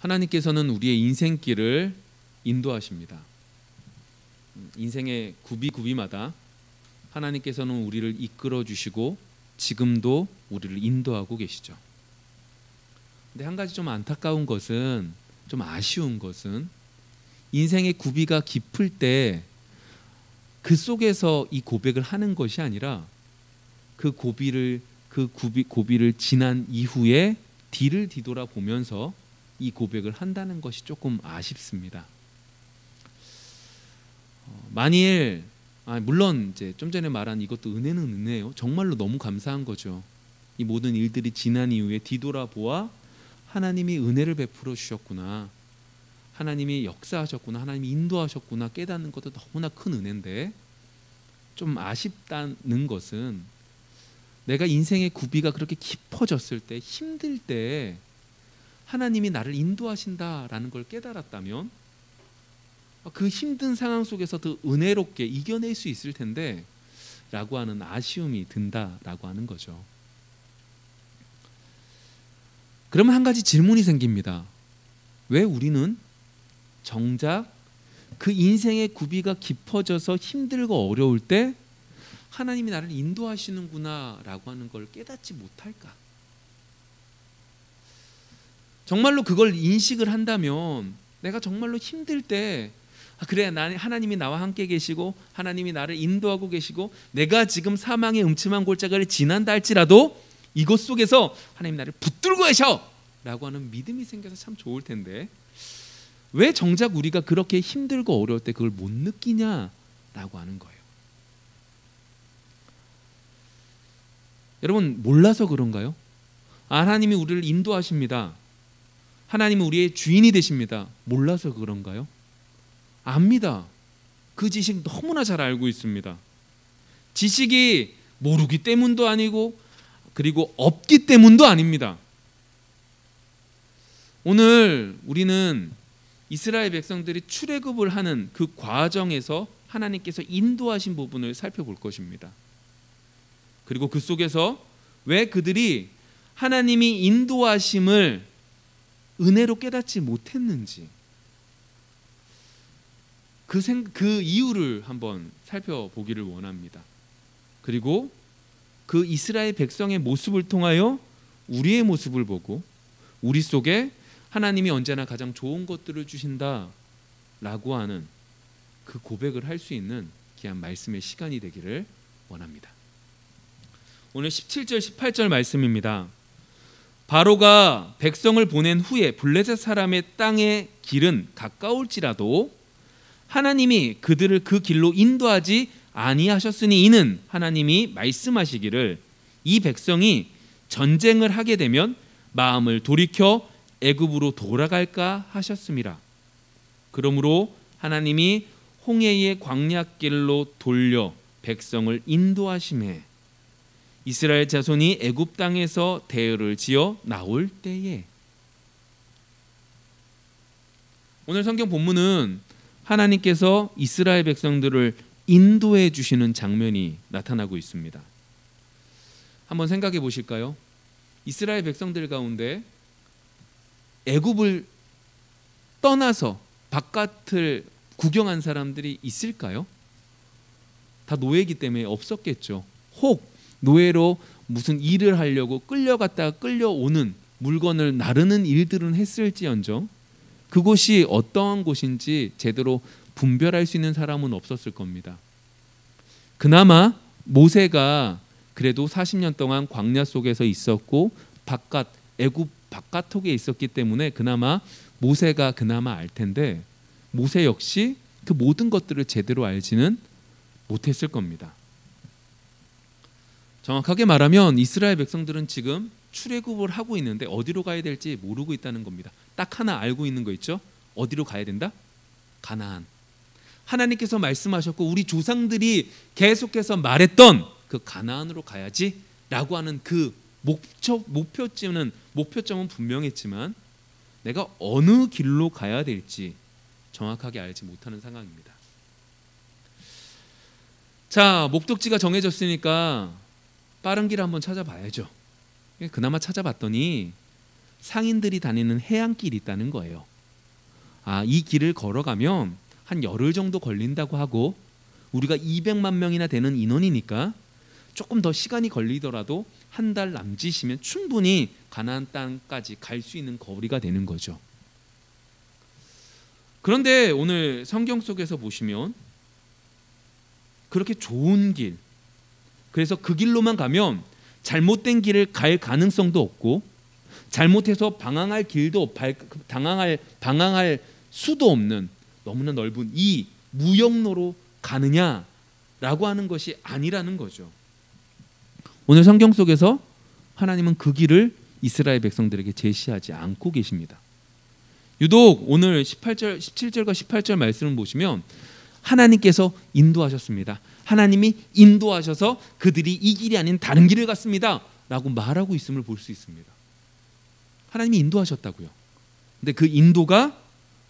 하나님께서는 우리의 인생길을 인도하십니다. 인생의 구비구비마다 하나님께서는 우리를 이끌어 주시고 지금도 우리를 인도하고 계시죠. 근데 한 가지 좀 안타까운 것은, 좀 아쉬운 것은, 인생의 구비가 깊을 때 그 속에서 이 고백을 하는 것이 아니라 그 고비를 지난 이후에 뒤를 뒤돌아 보면서 이 고백을 한다는 것이 조금 아쉽습니다. 만일 물론 이제 좀 전에 말한 이것도 은혜는 은혜예요. 정말로 너무 감사한 거죠. 이 모든 일들이 지난 이후에 뒤돌아보아 하나님이 은혜를 베풀어 주셨구나, 하나님이 역사하셨구나, 하나님이 인도하셨구나 깨닫는 것도 너무나 큰 은혜인데, 좀 아쉽다는 것은 내가 인생의 구비가 그렇게 깊어졌을 때, 힘들 때 하나님이 나를 인도하신다라는 걸 깨달았다면 그 힘든 상황 속에서 더 은혜롭게 이겨낼 수 있을 텐데 라고 하는 아쉬움이 든다라고 하는 거죠. 그러면 한 가지 질문이 생깁니다. 왜 우리는 정작 그 인생의 구비가 깊어져서 힘들고 어려울 때 하나님이 나를 인도하시는구나 라고 하는 걸 깨닫지 못할까? 정말로 그걸 인식을 한다면 내가 정말로 힘들 때 그래, 하나님이 나와 함께 계시고 하나님이 나를 인도하고 계시고 내가 지금 사망의 음침한 골짜기를 지난다 할지라도 이것 속에서 하나님 나를 붙들고 계셔 라고 하는 믿음이 생겨서 참 좋을 텐데, 왜 정작 우리가 그렇게 힘들고 어려울 때 그걸 못 느끼냐라고 하는 거예요. 여러분, 몰라서 그런가요? 하나님이 우리를 인도하십니다. 하나님은 우리의 주인이 되십니다. 몰라서 그런가요? 압니다. 그 지식 너무나 잘 알고 있습니다. 지식이 모르기 때문도 아니고 그리고 없기 때문도 아닙니다. 오늘 우리는 이스라엘 백성들이 출애굽을 하는 그 과정에서 하나님께서 인도하신 부분을 살펴볼 것입니다. 그리고 그 속에서 왜 그들이 하나님이 인도하심을 은혜로 깨닫지 못했는지, 그 이유를 한번 살펴보기를 원합니다. 그리고 그 이스라엘 백성의 모습을 통하여 우리의 모습을 보고 우리 속에 하나님이 언제나 가장 좋은 것들을 주신다라고 하는 그 고백을 할 수 있는 귀한 말씀의 시간이 되기를 원합니다. 오늘 17절 18절 말씀입니다. 바로가 백성을 보낸 후에 블레셋 사람의 땅의 길은 가까울지라도 하나님이 그들을 그 길로 인도하지 아니하셨으니 이는 하나님이 말씀하시기를 이 백성이 전쟁을 하게 되면 마음을 돌이켜 애굽으로 돌아갈까 하셨습니다. 그러므로 하나님이 홍해의 광야길로 돌려 백성을 인도하심에 이스라엘 자손이 애굽 땅에서 대열을 지어 나올 때에. 오늘 성경 본문은 하나님께서 이스라엘 백성들을 인도해 주시는 장면이 나타나고 있습니다. 한번 생각해 보실까요? 이스라엘 백성들 가운데 애굽을 떠나서 바깥을 구경한 사람들이 있을까요? 다 노예이기 때문에 없었겠죠. 혹 노예로 무슨 일을 하려고 끌려갔다가 끌려오는 물건을 나르는 일들은 했을지언정 그곳이 어떠한 곳인지 제대로 분별할 수 있는 사람은 없었을 겁니다. 그나마 모세가 그래도 40년 동안 광야 속에서 있었고 애굽 바깥쪽에 있었기 때문에 그나마 모세가 알 텐데 모세 역시 그 모든 것들을 제대로 알지는 못했을 겁니다. 정확하게 말하면 이스라엘 백성들은 지금 출애굽을 하고 있는데 어디로 가야 될지 모르고 있다는 겁니다. 딱 하나 알고 있는 거 있죠? 어디로 가야 된다? 가나안. 하나님께서 말씀하셨고 우리 조상들이 계속해서 말했던 그 가나안으로 가야지 라고 하는 그 목표점은 분명했지만 내가 어느 길로 가야 될지 정확하게 알지 못하는 상황입니다. 자, 목적지가 정해졌으니까 빠른 길 한번 찾아봐야죠. 그나마 찾아봤더니 상인들이 다니는 해안길이 있다는 거예요. 이 길을 걸어가면 한 열흘 정도 걸린다고 하고 우리가 200만 명이나 되는 인원이니까 조금 더 시간이 걸리더라도 한 달 남짓이면 충분히 가나안 땅까지 갈 수 있는 거리가 되는 거죠. 그런데 오늘 성경 속에서 보시면 그렇게 좋은 길, 그래서 그 길로만 가면 잘못된 길을 갈 가능성도 없고 잘못해서 방황할 길도 방황할 수도 없는 너무나 넓은 이 무역로로 가느냐라고 하는 것이 아니라는 거죠. 오늘 성경 속에서 하나님은 그 길을 이스라엘 백성들에게 제시하지 않고 계십니다. 유독 오늘 17절과 18절 말씀을 보시면 하나님께서 인도하셨습니다. 하나님이 인도하셔서 그들이 이 길이 아닌 다른 길을 갔습니다 라고 말하고 있음을 볼 수 있습니다. 하나님이 인도하셨다고요. 근데 그 인도가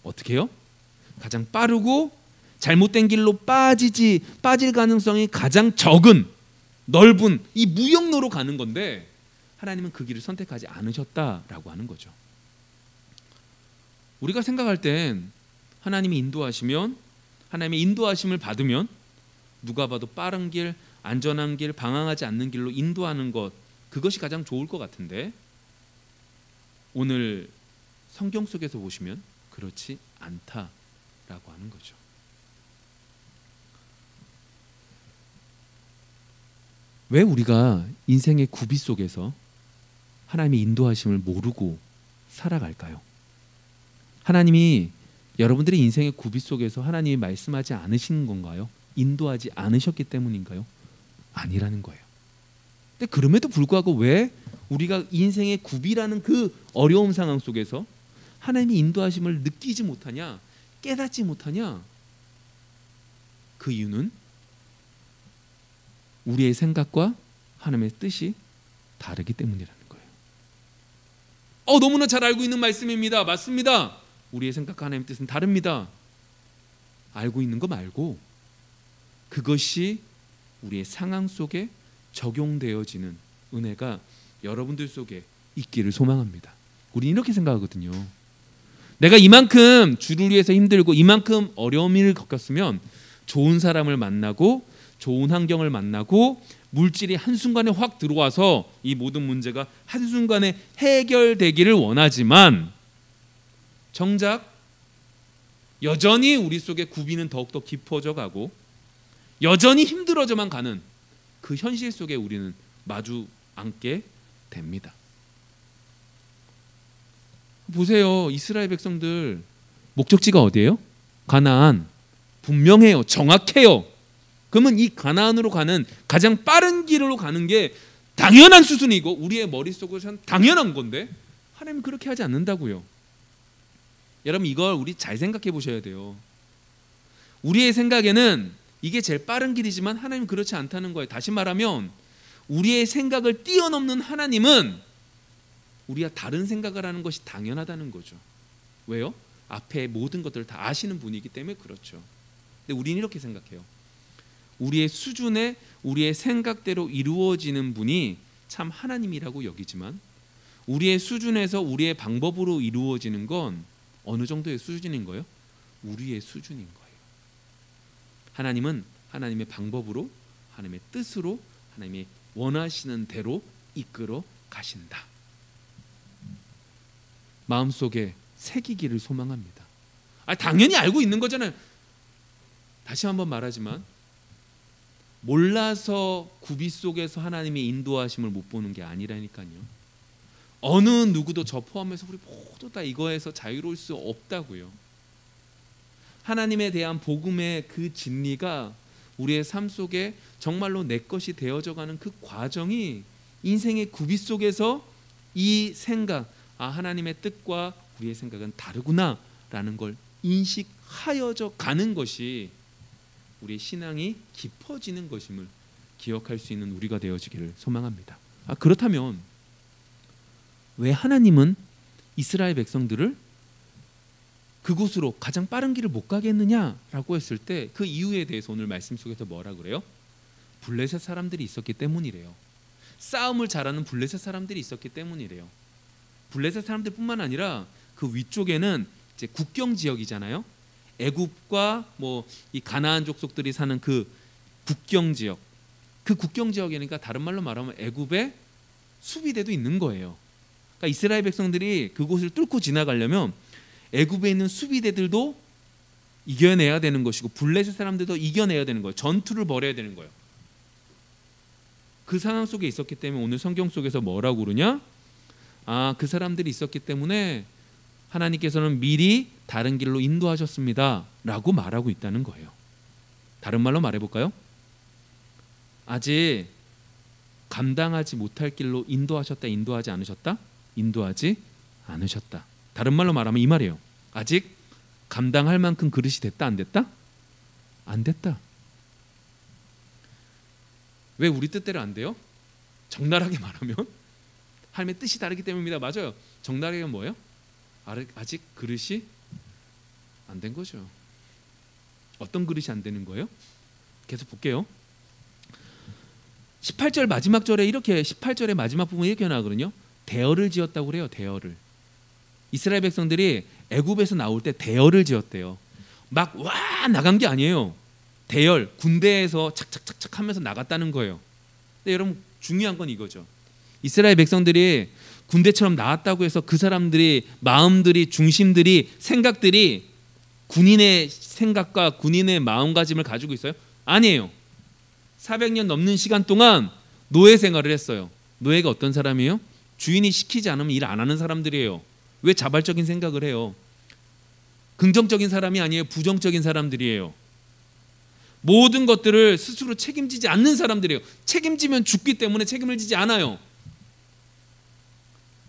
어떻게 해요? 가장 빠르고 잘못된 길로 빠질 가능성이 가장 적은 넓은 이 무역로로 가는 건데 하나님은 그 길을 선택하지 않으셨다라고 하는 거죠. 우리가 생각할 땐 하나님이 인도하시면, 하나님의 인도하심을 받으면 누가 봐도 빠른 길, 안전한 길, 방황하지 않는 길로 인도하는 것, 그것이 가장 좋을 것 같은데 오늘 성경 속에서 보시면 그렇지 않다라고 하는 거죠. 왜 우리가 인생의 구비 속에서 하나님의 인도하심을 모르고 살아갈까요? 하나님이 여러분들의 인생의 구비 속에서 하나님이 말씀하지 않으신 건가요? 인도하지 않으셨기 때문인가요? 아니라는 거예요. 근데 그럼에도 불구하고 왜 우리가 인생의 구비라는 그 어려운 상황 속에서 하나님이 인도하심을 느끼지 못하냐, 깨닫지 못하냐? 그 이유는 우리의 생각과 하나님의 뜻이 다르기 때문이라는 거예요. 너무나 잘 알고 있는 말씀입니다. 맞습니다. 우리의 생각과 하나님의 뜻은 다릅니다. 알고 있는 거 말고 그것이 우리의 상황 속에 적용되어지는 은혜가 여러분들 속에 있기를 소망합니다. 우리는 이렇게 생각하거든요. 내가 이만큼 주를 위해서 힘들고 이만큼 어려움을 겪었으면 좋은 사람을 만나고 좋은 환경을 만나고 물질이 한순간에 확 들어와서 이 모든 문제가 한순간에 해결되기를 원하지만 정작 여전히 우리 속에 구비는 더욱더 깊어져 가고 여전히 힘들어져만 가는 그 현실 속에 우리는 마주 앉게 됩니다. 보세요. 이스라엘 백성들 목적지가 어디예요? 가나안. 분명해요. 정확해요. 그러면 이 가나안으로 가는 가장 빠른 길로 가는 게 당연한 수순이고 우리의 머릿속에서는 당연한 건데 하나님은 그렇게 하지 않는다고요. 여러분 이걸 우리 잘 생각해 보셔야 돼요. 우리의 생각에는 이게 제일 빠른 길이지만 하나님은 그렇지 않다는 거예요. 다시 말하면 우리의 생각을 뛰어넘는 하나님은 우리가 다른 생각을 하는 것이 당연하다는 거죠. 왜요? 앞에 모든 것들을 다 아시는 분이기 때문에 그렇죠. 근데 우리는 이렇게 생각해요. 우리의 수준에 우리의 생각대로 이루어지는 분이 참 하나님이라고 여기지만 우리의 수준에서 우리의 방법으로 이루어지는 건 어느 정도의 수준인 거예요? 우리의 수준인 거예요. 하나님은 하나님의 방법으로, 하나님의 뜻으로, 하나님이 원하시는 대로 이끌어 가신다. 마음속에 새기기를 소망합니다. 당연히 알고 있는 거잖아요. 다시 한번 말하지만 몰라서 구비 속에서 하나님의 인도하심을 못 보는 게 아니라니까요. 어느 누구도 저 포함해서 우리 모두 다 이거에서 자유로울 수 없다고요. 하나님에 대한 복음의 그 진리가 우리의 삶 속에 정말로 내 것이 되어져가는 그 과정이 인생의 구비 속에서 이 생각, 하나님의 뜻과 우리의 생각은 다르구나라는 걸 인식하여져 가는 것이 우리의 신앙이 깊어지는 것임을 기억할 수 있는 우리가 되어지기를 소망합니다. 그렇다면 왜 하나님은 이스라엘 백성들을 그곳으로 가장 빠른 길을 못 가게 했느냐라고 했을 때 그 이유에 대해서 오늘 말씀 속에서 뭐라 그래요? 블레셋 사람들이 있었기 때문이래요. 싸움을 잘하는 블레셋 사람들이 있었기 때문이래요. 블레셋 사람들뿐만 아니라 그 위쪽에는 이제 국경 지역이잖아요. 애굽과 뭐 이 가나안 족속들이 사는 그 국경 지역, 그 국경 지역이니까 다른 말로 말하면 애굽의 수비대도 있는 거예요. 그러니까 이스라엘 백성들이 그곳을 뚫고 지나가려면 애굽에 있는 수비대들도 이겨내야 되는 것이고 블레셋 사람들도 이겨내야 되는 거예요. 전투를 벌여야 되는 거예요. 그 상황 속에 있었기 때문에 오늘 성경 속에서 뭐라고 그러냐? 그 사람들이 있었기 때문에 하나님께서는 미리 다른 길로 인도하셨습니다 라고 말하고 있다는 거예요. 다른 말로 말해볼까요? 아직 감당하지 못할 길로 인도하셨다, 인도하지 않으셨다? 인도하지 않으셨다. 다른 말로 말하면 이 말이에요. 아직 감당할 만큼 그릇이 됐다, 안 됐다? 안 됐다. 왜 우리 뜻대로 안 돼요? 적나라하게 말하면 하나님의 뜻이 다르기 때문입니다. 맞아요. 적나라하게 뭐예요? 아직 그릇이 안 된 거죠. 어떤 그릇이 안 되는 거예요? 계속 볼게요. 18절 마지막 절에 이렇게 18절의 마지막 부분에 이렇게 나오거든요. 대열을 지었다고 그래요. 대열을. 이스라엘 백성들이 애굽에서 나올 때 대열을 지었대요. 막 와 나간 게 아니에요. 대열, 군대에서 착착착착 하면서 나갔다는 거예요. 근데 여러분 중요한 건 이거죠. 이스라엘 백성들이 군대처럼 나왔다고 해서 그 사람들이 마음들이 중심들이 생각들이 군인의 생각과 군인의 마음가짐을 가지고 있어요? 아니에요. 400년 넘는 시간 동안 노예 생활을 했어요. 노예가 어떤 사람이에요? 주인이 시키지 않으면 일 안 하는 사람들이에요. 왜 자발적인 생각을 해요? 긍정적인 사람이 아니에요. 부정적인 사람들이에요. 모든 것들을 스스로 책임지지 않는 사람들이에요. 책임지면 죽기 때문에 책임을 지지 않아요.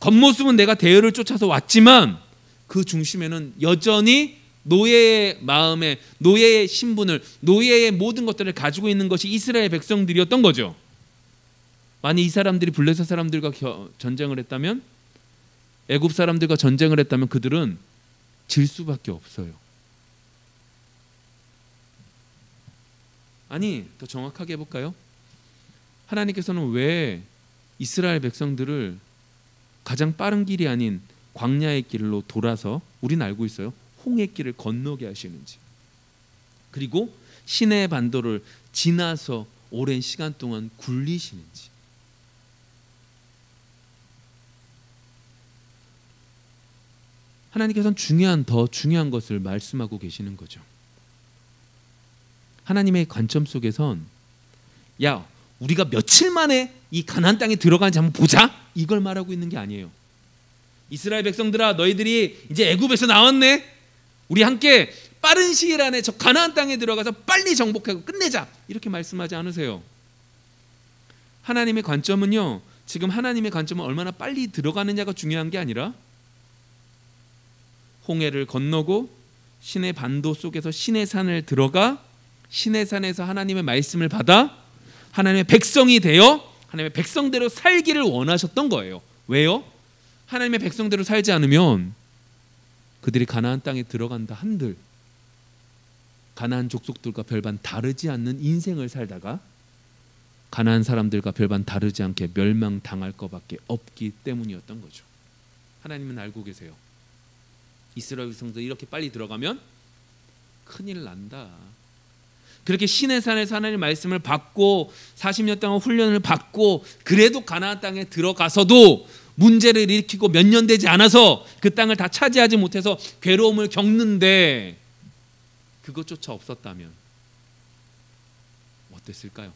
겉모습은 내가 대열을 쫓아서 왔지만 그 중심에는 여전히 노예의 마음에 노예의 신분을 노예의 모든 것들을 가지고 있는 것이 이스라엘 백성들이었던 거죠. 만약 이 사람들이 블레셋 사람들과 전쟁을 했다면 애굽 사람들과 전쟁을 했다면 그들은 질 수밖에 없어요. 아니 더 정확하게 해볼까요? 하나님께서는 왜 이스라엘 백성들을 가장 빠른 길이 아닌 광야의 길로 돌아서 우리는 알고 있어요. 홍해 길을 건너게 하시는지, 그리고 시내 반도를 지나서 오랜 시간 동안 굴리시는지. 하나님께서는 더 중요한 것을 말씀하고 계시는 거죠. 하나님의 관점 속에선 야 우리가 며칠 만에 이 가나안 땅에 들어가는지 한번 보자 이걸 말하고 있는 게 아니에요. 이스라엘 백성들아 너희들이 이제 애굽에서 나왔네. 우리 함께 빠른 시일 안에 저 가나안 땅에 들어가서 빨리 정복하고 끝내자 이렇게 말씀하지 않으세요. 하나님의 관점은요, 지금 하나님의 관점은 얼마나 빨리 들어가느냐가 중요한 게 아니라 홍해를 건너고 시내 반도 속에서 시내산을 들어가 시내산에서 하나님의 말씀을 받아 하나님의 백성이 되어 하나님의 백성대로 살기를 원하셨던 거예요. 왜요? 하나님의 백성대로 살지 않으면 그들이 가나안 땅에 들어간다 한들 가나안 족속들과 별반 다르지 않는 인생을 살다가 가나안 사람들과 별반 다르지 않게 멸망당할 것밖에 없기 때문이었던 거죠. 하나님은 알고 계세요. 이스라엘 백성들이 이렇게 빨리 들어가면 큰일 난다. 그렇게 시내산에서 하나님의 말씀을 받고 40년 동안 훈련을 받고 그래도 가나안 땅에 들어가서도 문제를 일으키고 몇 년 되지 않아서 그 땅을 다 차지하지 못해서 괴로움을 겪는데 그것조차 없었다면 어땠을까요?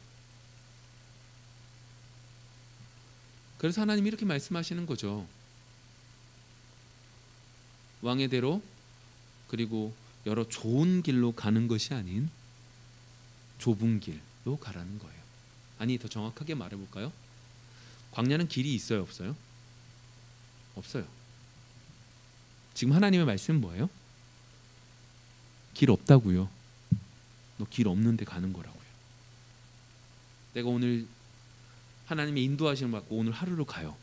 그래서 하나님이 이렇게 말씀하시는 거죠. 왕의 대로 그리고 여러 좋은 길로 가는 것이 아닌 좁은 길로 가라는 거예요. 아니 더 정확하게 말해볼까요? 광야는 길이 있어요, 없어요? 없어요. 지금 하나님의 말씀은 뭐예요? 길 없다고요. 너 길 없는데 가는 거라고요. 내가 오늘 하나님의 인도하심을 받고 오늘 하루를 가요.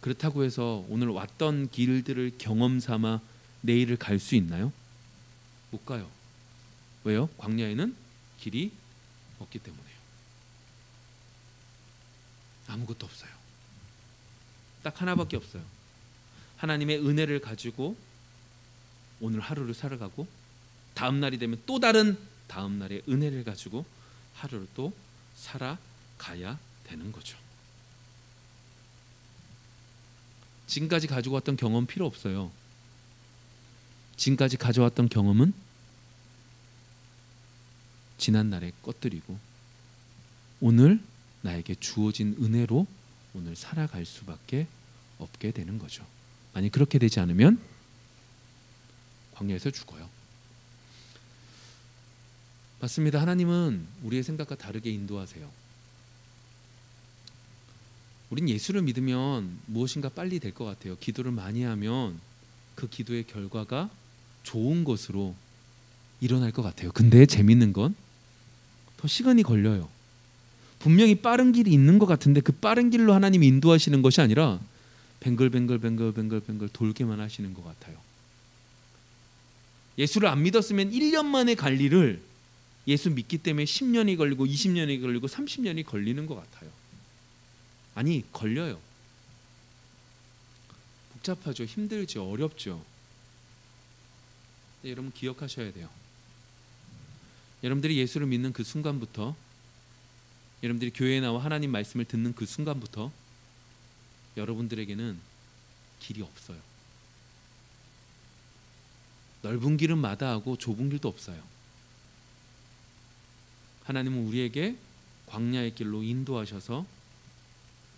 그렇다고 해서 오늘 왔던 길들을 경험 삼아 내일을 갈 수 있나요? 못 가요. 왜요? 광야에는 길이 없기 때문에요. 아무것도 없어요. 딱 하나밖에 없어요. 하나님의 은혜를 가지고 오늘 하루를 살아가고 다음 날이 되면 또 다른 다음 날의 은혜를 가지고 하루를 또 살아가야 되는 거죠. 지금까지 가지고 왔던 경험 필요 없어요. 지금까지 가져왔던 경험은 지난 날의 것들이고 오늘 나에게 주어진 은혜로 오늘 살아갈 수밖에 없게 되는 거죠. 만약 그렇게 되지 않으면 광야에서 죽어요. 맞습니다. 하나님은 우리의 생각과 다르게 인도하세요. 우린 예수를 믿으면 무엇인가 빨리 될 것 같아요. 기도를 많이 하면 그 기도의 결과가 좋은 것으로 일어날 것 같아요. 근데 재밌는 건 더 시간이 걸려요. 분명히 빠른 길이 있는 것 같은데 그 빠른 길로 하나님이 인도하시는 것이 아니라 뱅글뱅글 돌게만 하시는 것 같아요. 예수를 안 믿었으면 1년 만에 갈 일을 예수 믿기 때문에 10년이 걸리고 20년이 걸리고 30년이 걸리는 것 같아요. 아니, 걸려요. 복잡하죠. 힘들죠. 어렵죠. 여러분 기억하셔야 돼요. 여러분들이 예수를 믿는 그 순간부터, 여러분들이 교회에 나와 하나님 말씀을 듣는 그 순간부터 여러분들에게는 길이 없어요. 넓은 길은 마다하고 좁은 길도 없어요. 하나님은 우리에게 광야의 길로 인도하셔서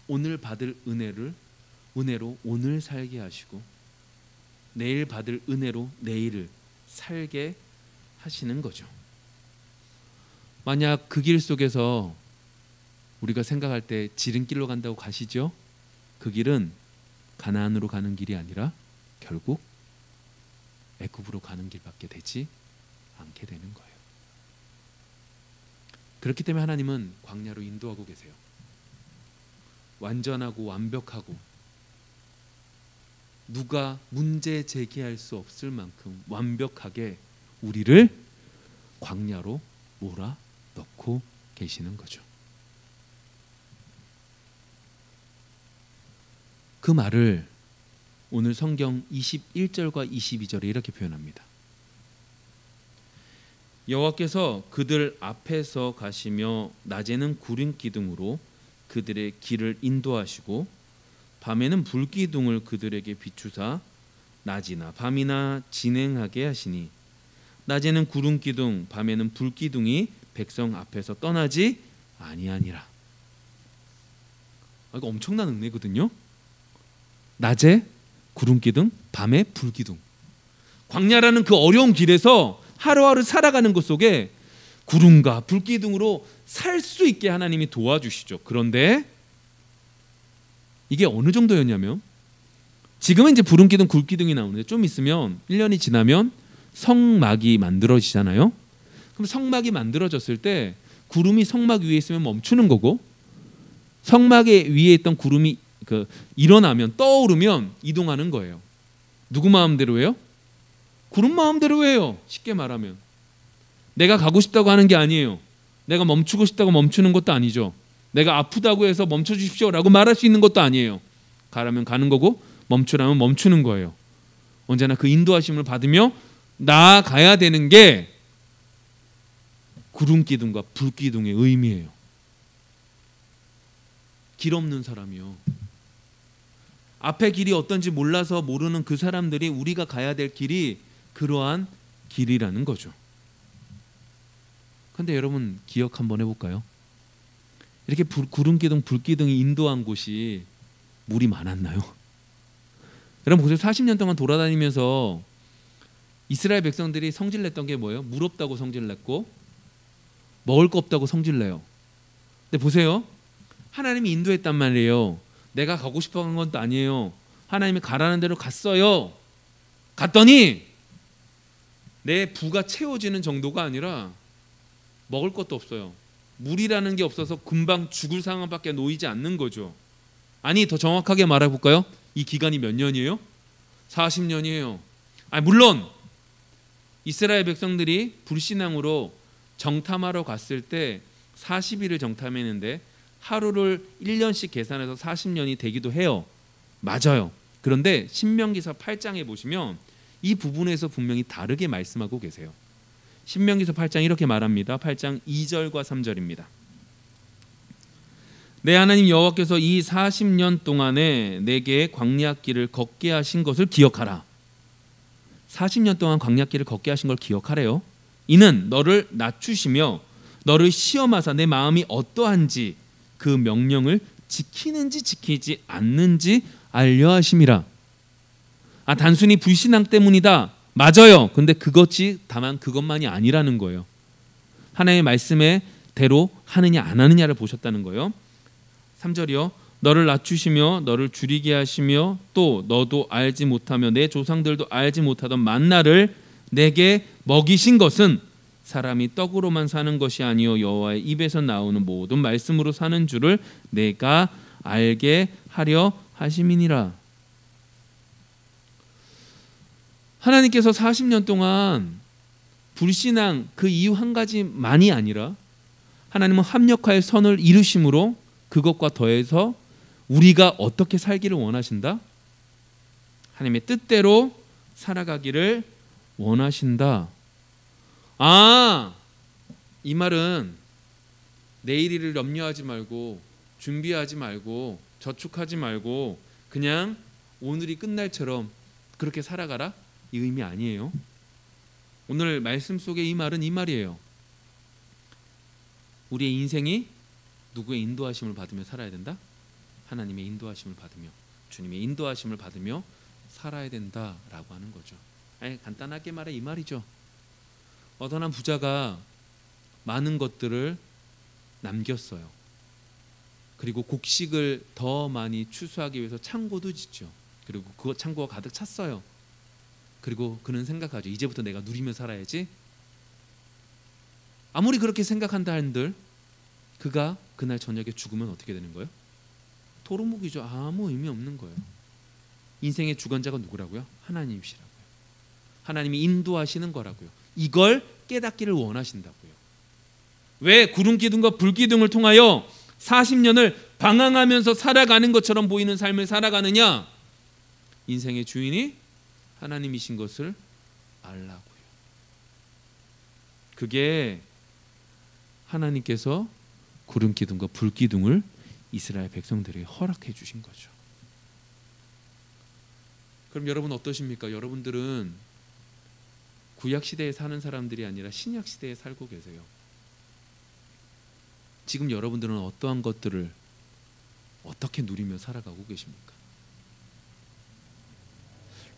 오늘 받을 은혜로 오늘 살게 하시고 내일 받을 은혜로 내일을 살게 하시는 거죠. 만약 그 길 속에서 우리가 생각할 때 지름길로 간다고 가시죠? 그 길은 가나안으로 가는 길이 아니라 결국 애굽으로 가는 길밖에 되지 않게 되는 거예요. 그렇기 때문에 하나님은 광야로 인도하고 계세요. 완전하고 완벽하고 누가 문제 제기할 수 없을 만큼 완벽하게 우리를 광야로 몰아넣고 계시는 거죠. 그 말을 오늘 성경 21절과 22절에 이렇게 표현합니다. 여호와께서 그들 앞에서 가시며 낮에는 구름 기둥으로 그들의 길을 인도하시고 밤에는 불기둥을 그들에게 비추사 낮이나 밤이나 진행하게 하시니 낮에는 구름 기둥 밤에는 불기둥이 백성 앞에서 떠나지 아니하니라. 이거 엄청난 은혜거든요. 낮에 구름 기둥 밤에 불기둥. 광야라는 그 어려운 길에서 하루하루 살아가는 것 속에 구름과 불기둥으로 살 수 있게 하나님이 도와주시죠. 그런데 이게 어느 정도였냐면 지금은 이제 구름기둥 굴기둥이 나오는데 좀 있으면 1년이 지나면 성막이 만들어지잖아요. 그럼 성막이 만들어졌을 때 구름이 성막 위에 있으면 멈추는 거고 성막의 위에 있던 구름이 일어나면 떠오르면 이동하는 거예요. 누구 마음대로 해요? 구름 마음대로 해요. 쉽게 말하면 내가 가고 싶다고 하는 게 아니에요. 내가 멈추고 싶다고 멈추는 것도 아니죠. 내가 아프다고 해서 멈춰 주십시오라고 말할 수 있는 것도 아니에요. 가라면 가는 거고 멈추라면 멈추는 거예요. 언제나 그 인도하심을 받으며 나아가야 되는 게 구름기둥과 불기둥의 의미예요. 길 없는 사람이요. 앞에 길이 어떤지 몰라서 모르는 그 사람들이 우리가 가야 될 길이 그러한 길이라는 거죠. 그런데 여러분 기억 한번 해볼까요? 이렇게 구름기둥, 불기둥이 인도한 곳이 물이 많았나요? 여러분 보세요. 40년 동안 돌아다니면서 이스라엘 백성들이 성질냈던 게 뭐예요? 물 없다고 성질냈고 먹을 거 없다고 성질내요. 근데 보세요. 하나님이 인도했단 말이에요. 내가 가고 싶어 한 것도 아니에요. 하나님이 가라는 대로 갔어요. 갔더니 내 부가 채워지는 정도가 아니라 먹을 것도 없어요. 물이라는 게 없어서 금방 죽을 상황밖에 놓이지 않는 거죠. 아니 더 정확하게 말해볼까요? 이 기간이 몇 년이에요? 40년이에요. 물론 이스라엘 백성들이 불신앙으로 정탐하러 갔을 때 40일을 정탐했는데 하루를 1년씩 계산해서 40년이 되기도 해요. 맞아요. 그런데 신명기서 8장에 보시면 이 부분에서 분명히 다르게 말씀하고 계세요. 신명기서 8장 이렇게 말합니다. 8장 2절과 3절입니다. 내 하나님 여호와께서 이 40년 동안에 내게 광야길을 걷게 하신 것을 기억하라. 40년 동안 광야길을 걷게 하신 걸 기억하래요. 이는 너를 낮추시며 너를 시험하사 내 마음이 어떠한지 그 명령을 지키는지 지키지 않는지 알려 하심이라. 단순히 불신앙 때문이다. 맞아요. 근데 다만 그것만이 아니라는 거예요. 하나님의 말씀에 대로 하느냐 안 하느냐를 보셨다는 거예요. 3절이요. 너를 낮추시며 너를 줄이게 하시며 또 너도 알지 못하며 내 조상들도 알지 못하던 만나를 내게 먹이신 것은 사람이 떡으로만 사는 것이 아니요 여호와의 입에서 나오는 모든 말씀으로 사는 줄을 내가 알게 하려 하심이니라. 하나님께서 40년 동안 불신앙 그 이유 한 가지만이 아니라 하나님은 합력하여 선을 이루심으로 그것과 더해서 우리가 어떻게 살기를 원하신다? 하나님의 뜻대로 살아가기를 원하신다. 이 말은 내일을 염려하지 말고 준비하지 말고 저축하지 말고 그냥 오늘이 끝날처럼 그렇게 살아가라? 이 의미 아니에요. 오늘 말씀 속에 이 말은 이 말이에요. 우리의 인생이 누구의 인도하심을 받으며 살아야 된다? 하나님의 인도하심을 받으며 주님의 인도하심을 받으며 살아야 된다라고 하는 거죠. 간단하게 말해 이 말이죠. 어떤 한 부자가 많은 것들을 남겼어요. 그리고 곡식을 더 많이 추수하기 위해서 창고도 짓죠. 그리고 그 창고가 가득 찼어요. 그리고 그는 생각하죠. 이제부터 내가 누리며 살아야지. 아무리 그렇게 생각한다 한들 그가 그날 저녁에 죽으면 어떻게 되는 거예요? 도루묵이죠. 아무 의미 없는 거예요. 인생의 주관자가 누구라고요? 하나님이시라고요. 하나님이 인도하시는 거라고요. 이걸 깨닫기를 원하신다고요. 왜 구름기둥과 불기둥을 통하여 40년을 방황하면서 살아가는 것처럼 보이는 삶을 살아가느냐? 인생의 주인이 하나님이신 것을 알라고요. 그게 하나님께서 구름기둥과 불기둥을 이스라엘 백성들에게 허락해 주신 거죠. 그럼 여러분 어떠십니까? 여러분들은 구약 시대에 사는 사람들이 아니라 신약 시대에 살고 계세요. 지금 여러분들은 어떠한 것들을 어떻게 누리며 살아가고 계십니까?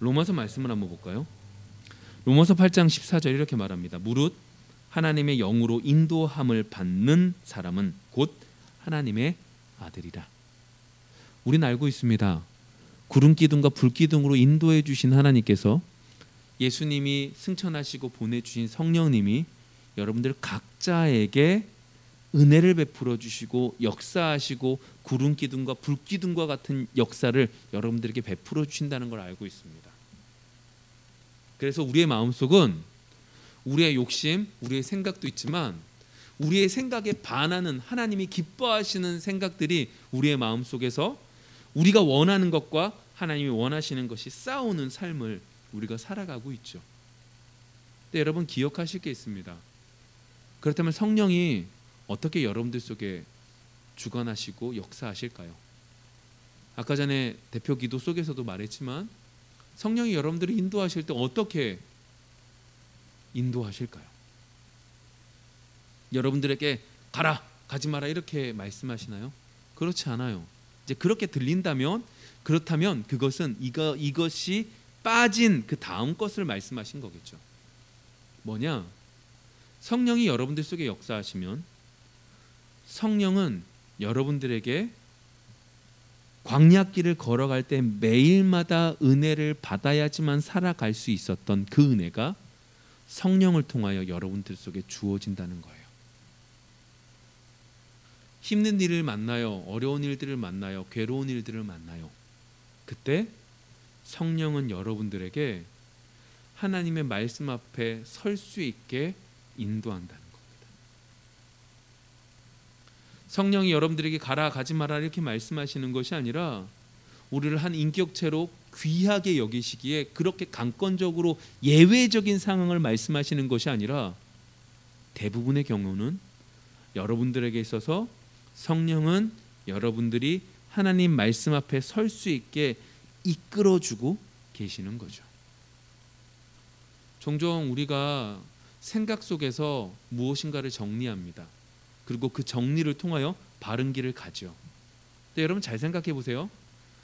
로마서 말씀을 한번 볼까요? 로마서 8장 14절 이렇게 말합니다. 무릇 하나님의 영으로 인도함을 받는 사람은 곧 하나님의 아들이라. 우리는 알고 있습니다. 구름기둥과 불기둥으로 인도해 주신 하나님께서 예수님이 승천하시고 보내주신 성령님이 여러분들 각자에게 은혜를 베풀어 주시고 역사하시고 구름기둥과 불기둥과 같은 역사를 여러분들에게 베풀어 주신다는 걸 알고 있습니다. 그래서 우리의 마음속은 우리의 욕심, 우리의 생각도 있지만 우리의 생각에 반하는 하나님이 기뻐하시는 생각들이 우리의 마음속에서 우리가 원하는 것과 하나님이 원하시는 것이 싸우는 삶을 우리가 살아가고 있죠. 근데 여러분 기억하실 게 있습니다. 그렇다면 성령이 어떻게 여러분들 속에 주관하시고 역사하실까요? 아까 전에 대표 기도 속에서도 말했지만 성령이 여러분들을 인도하실 때 어떻게 인도하실까요? 여러분들에게 가라, 가지 마라 이렇게 말씀하시나요? 그렇지 않아요. 이제 그렇게 들린다면 그렇다면 그것은 이것이 빠진 그 다음 것을 말씀하신 거겠죠. 뭐냐? 성령이 여러분들 속에 역사하시면 성령은 여러분들에게 광야길을 걸어갈 때 매일마다 은혜를 받아야지만 살아갈 수 있었던 그 은혜가 성령을 통하여 여러분들 속에 주어진다는 거예요. 힘든 일을 만나요. 어려운 일들을 만나요. 괴로운 일들을 만나요. 그때 성령은 여러분들에게 하나님의 말씀 앞에 설 수 있게 인도한다는 겁니다. 성령이 여러분들에게 가라 가지 마라 이렇게 말씀하시는 것이 아니라 우리를 한 인격체로 귀하게 여기시기에 그렇게 강권적으로 예외적인 상황을 말씀하시는 것이 아니라 대부분의 경우는 여러분들에게 있어서 성령은 여러분들이 하나님 말씀 앞에 설 수 있게 이끌어주고 계시는 거죠. 종종 우리가 생각 속에서 무엇인가를 정리합니다. 그리고 그 정리를 통하여 바른 길을 가죠. 근데 여러분 잘 생각해 보세요.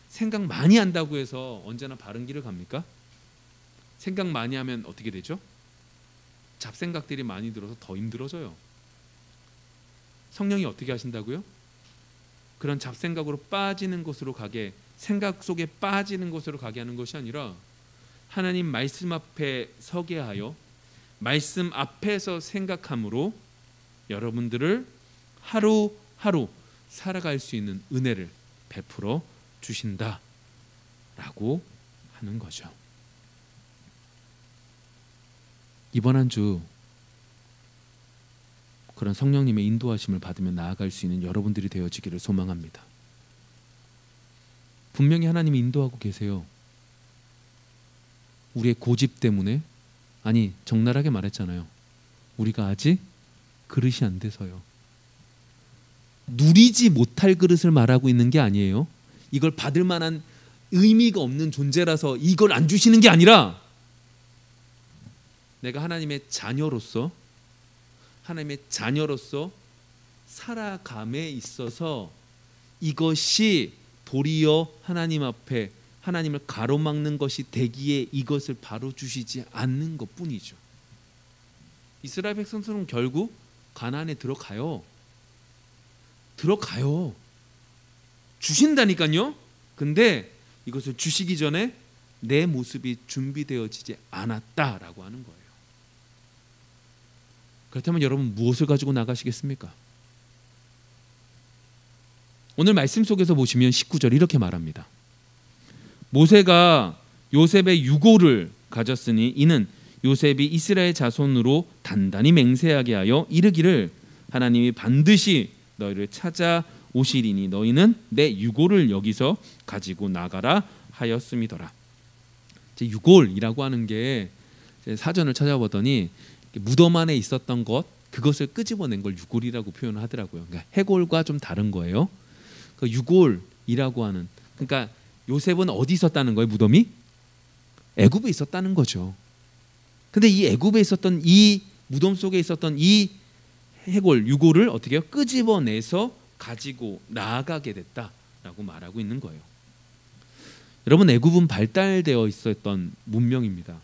생각 많이 한다고 해서 언제나 바른 길을 갑니까? 생각 많이 하면 어떻게 되죠? 잡생각들이 많이 들어서 더 힘들어져요. 성령이 어떻게 하신다고요? 그런 잡생각으로 빠지는 곳으로 가게, 생각 속에 빠지는 곳으로 가게 하는 것이 아니라 하나님 말씀 앞에 서게 하여 말씀 앞에서 생각함으로 여러분들을 하루하루 살아갈 수 있는 은혜를 베풀어 주신다라고 하는 거죠. 이번 한 주 그런 성령님의 인도하심을 받으며 나아갈 수 있는 여러분들이 되어지기를 소망합니다. 분명히 하나님이 인도하고 계세요. 우리의 고집 때문에, 아니 적나라하게 말했잖아요. 우리가 아직 그릇이 안 돼서요. 누리지 못할 그릇을 말하고 있는 게 아니에요. 이걸 받을 만한 의미가 없는 존재라서 이걸 안 주시는 게 아니라 내가 하나님의 자녀로서 살아감에 있어서 이것이 도리어 하나님 앞에 하나님을 가로막는 것이 되기에 이것을 바로 주시지 않는 것뿐이죠. 이스라엘 백성들은 결국 가나안에 들어가요. 주신다니까요. 근데 이것을 주시기 전에 내 모습이 준비되어지지 않았다라고 하는 거예요. 그렇다면 여러분 무엇을 가지고 나가시겠습니까? 오늘 말씀 속에서 보시면 19절 이렇게 말합니다. 모세가 요셉의 유고를 가졌으니 이는 요셉이 이스라엘 자손으로 단단히 맹세하게 하여 이르기를 하나님이 반드시 너희를 찾아오시리니 너희는 내 유고를 여기서 가지고 나가라 하였음이더라. 유골이라고 하는 게 사전을 찾아보더니 무덤 안에 있었던 것, 그것을 끄집어낸 걸 유골이라고 표현을 하더라고요. 그러니까 해골과 좀 다른 거예요. 그 유골이라고 하는, 그러니까 요셉은 어디 있었다는 거예요? 무덤이 애굽에 있었다는 거죠. 근데 이 애굽에 있었던 이 무덤 속에 있었던 이 해골, 유골을 어떻게 해요? 끄집어내서 가지고 나아가게 됐다라고 말하고 있는 거예요. 여러분, 애굽은 발달되어 있었던 문명입니다.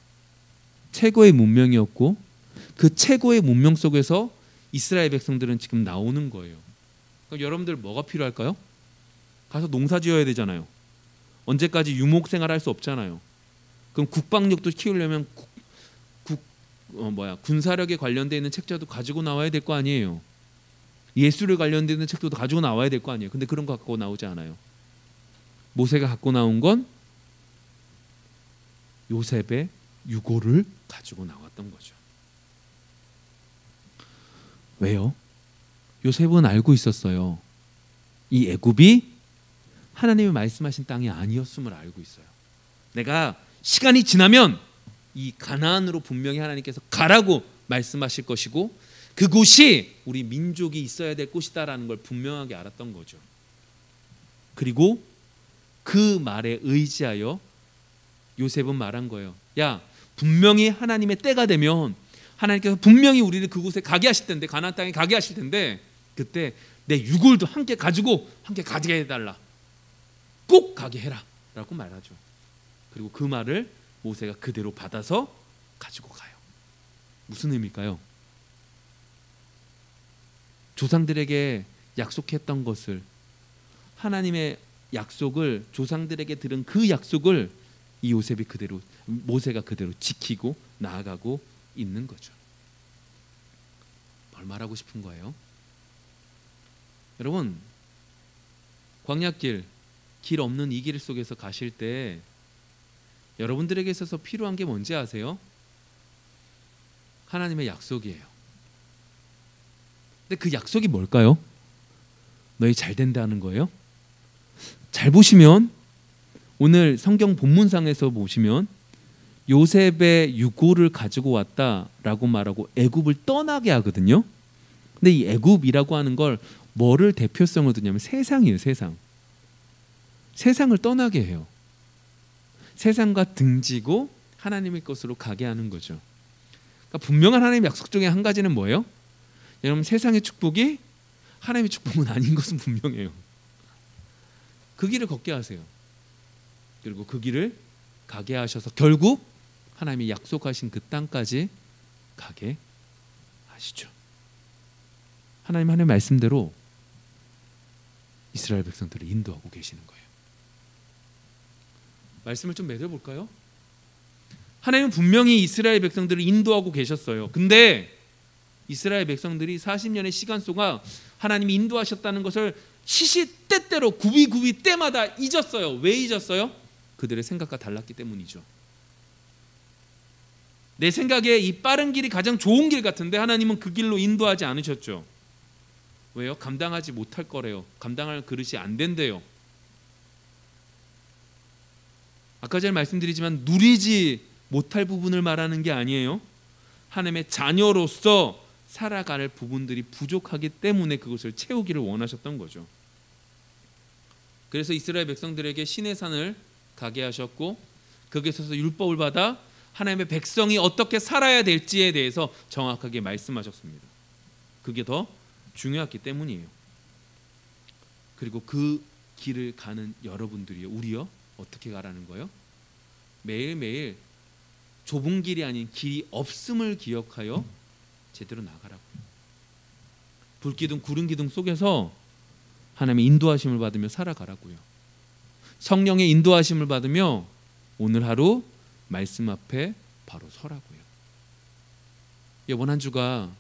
최고의 문명이었고 그 최고의 문명 속에서 이스라엘 백성들은 지금 나오는 거예요. 그럼 여러분들 뭐가 필요할까요? 가서 농사 지어야 되잖아요. 언제까지 유목 생활할 수 없잖아요. 그럼 국방력도 키우려면 군사력에 관련되어 있는 책자도 가지고 나와야 될 거 아니에요. 예술에 관련되어 있는 책도 가지고 나와야 될 거 아니에요. 근데 그런 거 갖고 나오지 않아요. 모세가 갖고 나온 건 요셉의 유고를 가지고 나왔던 거죠. 왜요? 요셉은 알고 있었어요. 이 애굽이 하나님이 말씀하신 땅이 아니었음을 알고 있어요. 내가 시간이 지나면 이 가나안으로 분명히 하나님께서 가라고 말씀하실 것이고 그곳이 우리 민족이 있어야 될 곳이다라는 걸 분명하게 알았던 거죠. 그리고 그 말에 의지하여 요셉은 말한 거예요. 야, 분명히 하나님의 때가 되면 하나님께서 분명히 우리를 그곳에 가게 하실 텐데, 가나안 땅에 가게 하실 텐데 그때 내 유골도 함께 가지고 함께 가게 해달라. 꼭 가게 해라 라고 말하죠. 그리고 그 말을 모세가 그대로 받아서 가지고 가요. 무슨 의미일까요? 조상들에게 약속했던 것을, 하나님의 약속을, 조상들에게 들은 그 약속을 이 요셉이 그대로, 모세가 그대로 지키고 나아가고 있는 거죠. 뭘 말하고 싶은 거예요? 여러분, 광야길, 길 없는 이 길 속에서 가실 때 여러분들에게 있어서 필요한 게 뭔지 아세요? 하나님의 약속이에요. 근데 그 약속이 뭘까요? 너희 잘 된다는 거예요? 잘 보시면 오늘 성경 본문상에서 보시면 요셉의 유고를 가지고 왔다라고 말하고 애굽을 떠나게 하거든요. 근데 이 애굽이라고 하는 걸 뭐를 대표성으로 두냐면 세상이에요. 세상. 세상을 떠나게 해요. 세상과 등지고 하나님의 것으로 가게 하는 거죠. 그러니까 분명한 하나님의 약속 중에 한 가지는 뭐예요? 여러분, 세상의 축복이 하나님의 축복은 아닌 것은 분명해요. 그 길을 걷게 하세요. 그리고 그 길을 가게 하셔서 결국 하나님이 약속하신 그 땅까지 가게 하시죠. 하나님의 말씀대로 이스라엘 백성들을 인도하고 계시는 거예요. 말씀을 좀 맺어볼까요? 하나님은 분명히 이스라엘 백성들을 인도하고 계셨어요. 근데 이스라엘 백성들이 40년의 시간 속에 하나님이 인도하셨다는 것을 시시때때로 구비구비 때마다 잊었어요. 왜 잊었어요? 그들의 생각과 달랐기 때문이죠. 내 생각에 이 빠른 길이 가장 좋은 길 같은데 하나님은 그 길로 인도하지 않으셨죠. 왜요? 감당하지 못할 거래요. 감당할 그릇이 안 된대요. 아까 전에 말씀드리지만 누리지 못할 부분을 말하는 게 아니에요. 하나님의 자녀로서 살아갈 부분들이 부족하기 때문에 그것을 채우기를 원하셨던 거죠. 그래서 이스라엘 백성들에게 시내 산을 가게 하셨고 거기서 율법을 받아 하나님의 백성이 어떻게 살아야 될지에 대해서 정확하게 말씀하셨습니다. 그게 더 중요했기 때문이에요. 그리고 그 길을 가는 여러분들이요, 우리요, 어떻게 가라는 거예요? 매일매일 좁은 길이 아닌 길이 없음을 기억하여 제대로 나가라고요. 불기둥 구름기둥 속에서 하나님의 인도하심을 받으며 살아가라고요. 성령의 인도하심을 받으며 오늘 하루 말씀 앞에 바로 서라고요. 이번 한 주가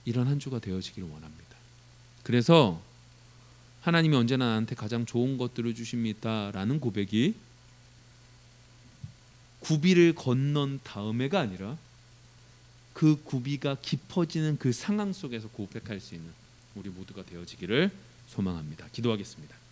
이런 한 주가 되어지기를 원합니다. 그래서 하나님이 언제나 나한테 가장 좋은 것들을 주십니다라는 고백이 구비를 건넌 다음에가 아니라 그 구비가 깊어지는 그 상황 속에서 고백할 수 있는 우리 모두가 되어지기를 소망합니다. 기도하겠습니다.